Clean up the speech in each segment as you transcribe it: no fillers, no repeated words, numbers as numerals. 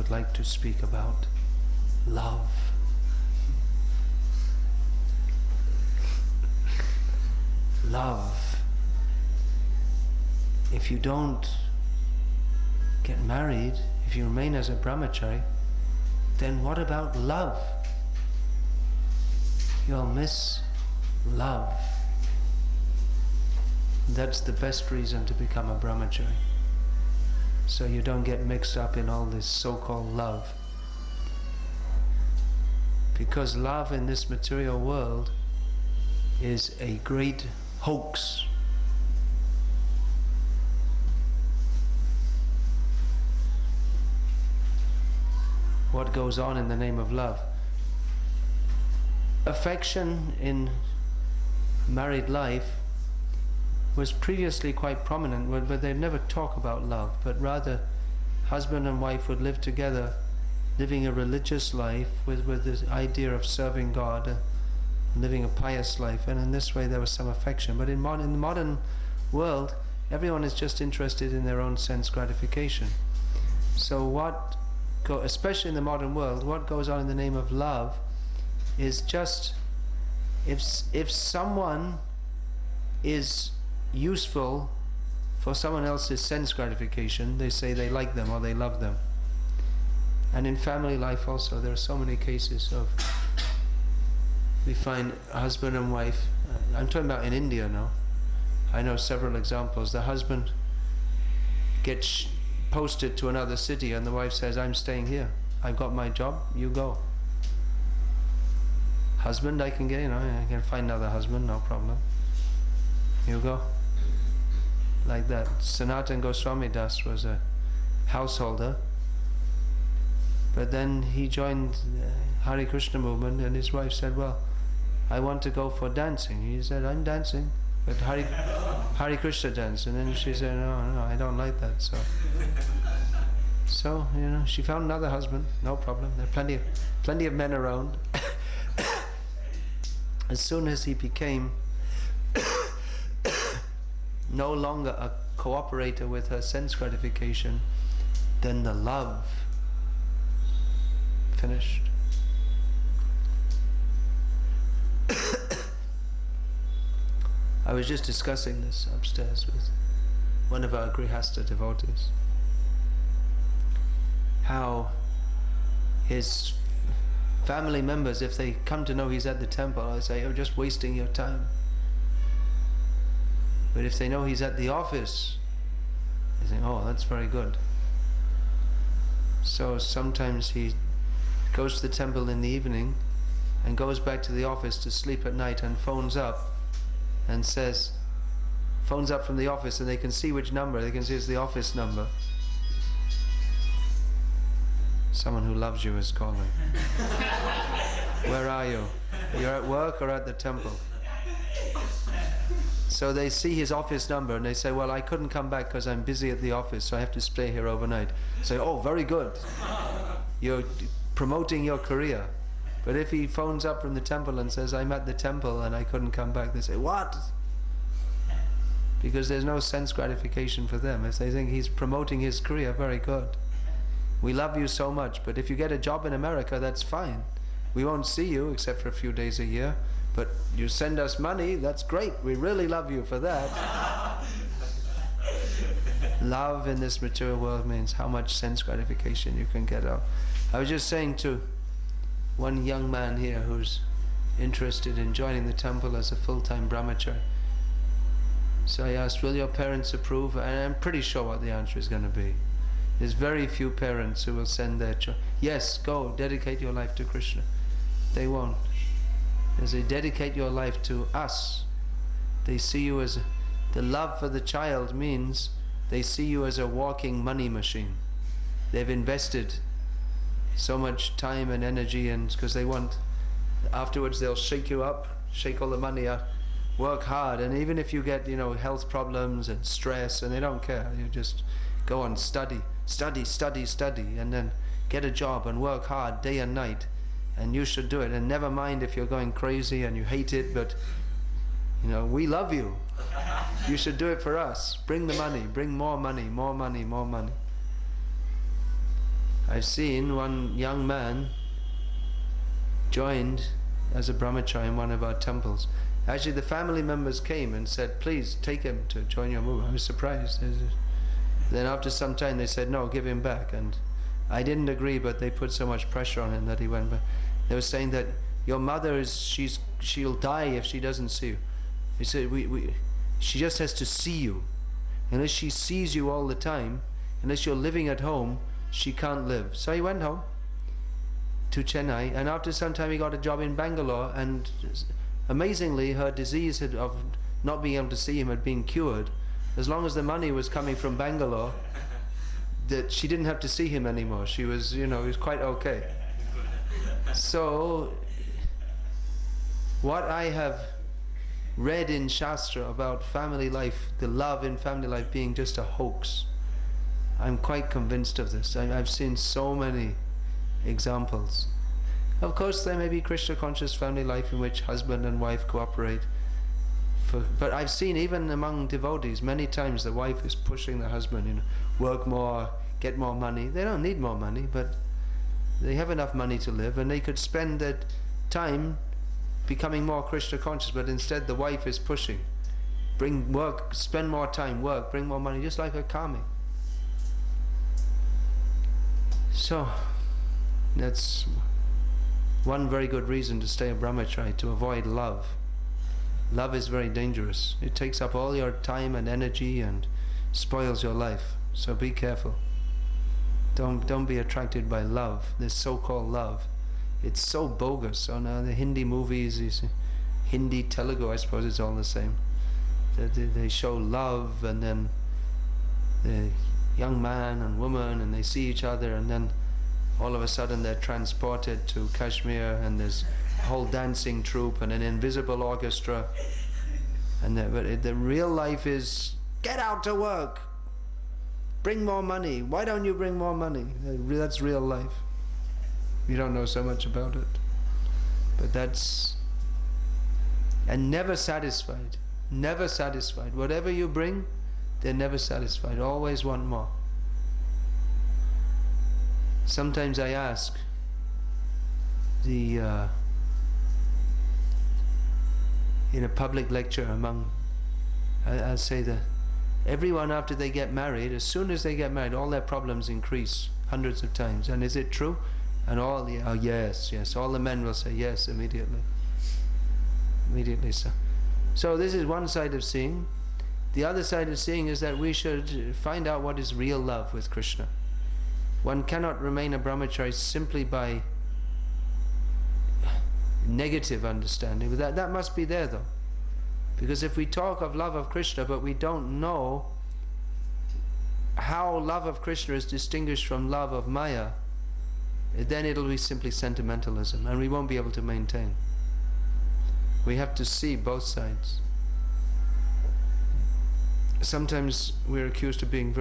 would like to speak about love. Love. If you don't get married, if you remain as a brahmachari, then what about love? You'll miss love. That's the best reason to become a brahmachari. So you don't get mixed up in all this so-called love. Because love in this material world is a great hoax. What goes on in the name of love? Affection in married life was previously quite prominent, but they'd never talk about love, but rather husband and wife would live together, living a religious life with this idea of serving God, living a pious life, and in this way there was some affection. But in the modern world, everyone is just interested in their own sense gratification. So especially in the modern world, what goes on in the name of love is just, if someone is useful for someone else's sense gratification, they say they like them or they love them. And in family life also, there are so many cases of, we find husband and wife, I'm talking about in India now, I know several examples. The husband gets posted to another city and the wife says, I'm staying here, I've got my job, you go. Husband, I can find another husband, no problem, you go. Like that. Sanatana Goswami Das was a householder, but then he joined Hare Krishna movement, and his wife said, well, I want to go for dancing. He said, I'm dancing, but Hare Krishna dance. And then she said, no, I don't like that. So she found another husband, no problem. There are plenty of men around. As soon as he became no longer a cooperator with her sense gratification, then the love finished. I was just discussing this upstairs with one of our Grihastha devotees, how his family members, if they come to know he's at the temple, I say, you're just wasting your time. But if they know he's at the office, they think, oh, that's very good. So sometimes he goes to the temple in the evening and goes back to the office to sleep at night and phones up and says, phones up from the office, and they can see which number, they can see it's the office number. Someone who loves you is calling. Where are you? You're at work or at the temple? So they see his office number and they say, well, I couldn't come back because I'm busy at the office, so I have to stay here overnight. Say, oh, very good. You're promoting your career. But if he phones up from the temple and says, I'm at the temple and I couldn't come back, they say, what? Because there's no sense gratification for them. If they think he's promoting his career, very good. We love you so much, but if you get a job in America, that's fine. We won't see you except for a few days a year, but you send us money, that's great. We really love you for that. Love in this material world means how much sense gratification you can get out. I was just saying to one young man here who's interested in joining the temple as a full-time brahmachari. So I asked, will your parents approve? And I'm pretty sure what the answer is going to be. There's very few parents who will send their child, yes, go, dedicate your life to Krishna. They won't. As they dedicate your life to us, they see you as, the love for the child means they see you as a walking money machine. They've invested so much time and energy, and because they want, afterwards they'll shake you up, shake all the money out, work hard, and even if you get, health problems and stress, and they don't care, you just go on, study, and then get a job and work hard day and night, and you should do it, and never mind if you're going crazy and you hate it, but we love you. You should do it for us. Bring the money, bring more money, more money, more money. I've seen one young man joined as a brahmachari in one of our temples. Actually, the family members came and said, please take him to join your movement. I was surprised. Then after some time they said, no, give him back. And I didn't agree, but they put so much pressure on him that he went back. They were saying that your mother she'll die if she doesn't see you. He said, she just has to see you. Unless she sees you all the time, unless you're living at home, she can't live. So he went home to Chennai, and after some time he got a job in Bangalore, and amazingly her disease of not being able to see him had been cured. As long as the money was coming from Bangalore, that she didn't have to see him anymore. She was, he was quite okay. So what I have read in Shastra about family life, the love in family life being just a hoax, I'm quite convinced of this. I've seen so many examples. Of course there may be Krishna conscious family life in which husband and wife cooperate, but I've seen even among devotees many times the wife is pushing the husband, work more, get more money. They don't need more money, but they have enough money to live, and they could spend that time becoming more Krishna conscious, but instead the wife is pushing. Bring work, spend more time, work, bring more money, just like a karmic. So that's one very good reason to stay a brahmachari, to avoid love. Love is very dangerous. It takes up all your time and energy and spoils your life. So be careful. Don't be attracted by love, this so-called love. It's so bogus. On the Hindi movies, Hindi, Telugu, I suppose it's all the same. They show love, and then the young man and woman, and they see each other, and then all of a sudden they're transported to Kashmir, and there's a whole dancing troupe and an invisible orchestra. And but the real life is, get out to work, bring more money. Why don't you bring more money? That's real life. You don't know so much about it, but that's, and never satisfied, never satisfied. Whatever you bring, they're never satisfied, always want more. Sometimes I ask in a public lecture I'll say that everyone after they get married, as soon as they get married, all their problems increase hundreds of times. And is it true? And all the, oh yes, yes, all the men will say yes immediately. Immediately so. So this is one side of seeing. The other side of seeing is that we should find out what is real love with Krishna. One cannot remain a brahmachari simply by negative understanding. But that must be there though. Because if we talk of love of Krishna but we don't know how love of Krishna is distinguished from love of Maya, then it'll be simply sentimentalism, and we won't be able to maintain. We have to see both sides. Sometimes we're accused of being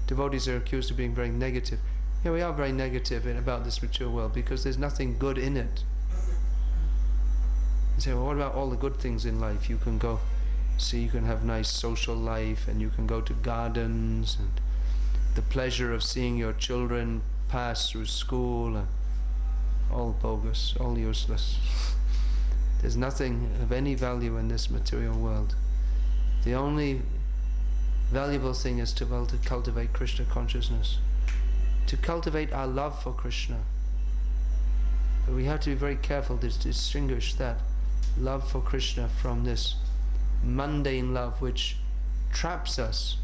devotees are accused of being very negative. Yeah, we are very negative about this material world because there's nothing good in it. You say, well, what about all the good things in life? You can go see, you can have nice social life, and you can go to gardens, and the pleasure of seeing your children pass through school, and all bogus, all useless. There's nothing of any value in this material world. The only valuable thing is to cultivate Krishna consciousness, to cultivate our love for Krishna. But we have to be very careful to distinguish that love for Krishna from this mundane love which traps us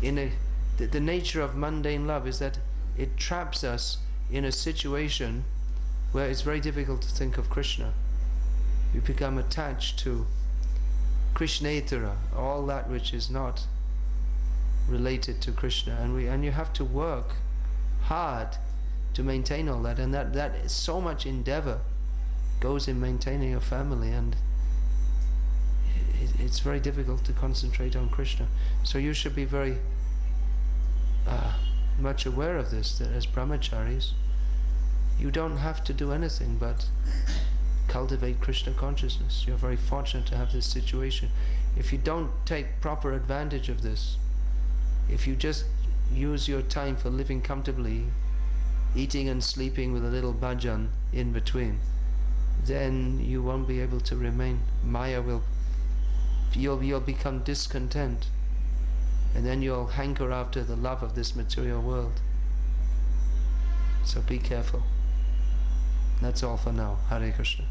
in the nature of mundane love is that it traps us in a situation where it's very difficult to think of Krishna. We become attached to Krishnetara, all that which is not related to Krishna, and you have to work hard to maintain all that, and that is so much endeavor goes in maintaining a family, and it's very difficult to concentrate on Krishna. So you should be very much aware of this, that as brahmacharis you don't have to do anything but cultivate Krishna consciousness. You're very fortunate to have this situation. If you don't take proper advantage of this, if you just use your time for living comfortably, eating and sleeping with a little bhajan in between, then you won't be able to remain. Maya will, you'll become discontent, and then you'll hanker after the love of this material world. So be careful. That's all for now. Hare Krishna.